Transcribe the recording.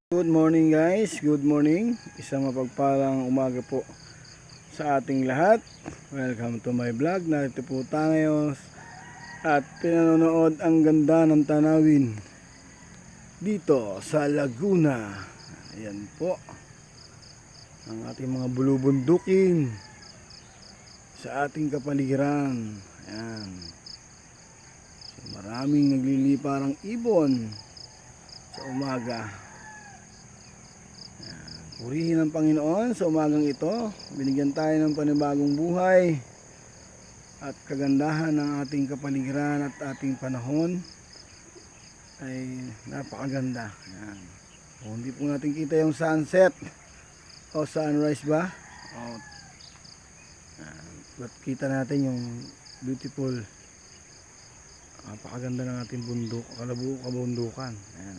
Good morning guys, good morning. Isang mapagpalang umaga po sa ating lahat. Welcome to my vlog. Narito po tayo at pinanonood ang ganda ng tanawin dito sa Laguna. Ayan po ang ating mga bulubundukin sa ating kapaligiran. Ayan. So, maraming nagliliparang ibon sa umaga. Purihin ang Panginoon sa umagang ito. Binigyan tayo ng panibagong buhay at kagandahan ng ating kapaligiran at ating panahon ay napakaganda. Yan. Kung hindi po natin kita yung sunset o sunrise ba, but kita natin yung beautiful, napakaganda ng ating bundok, kabundukan. Ayan.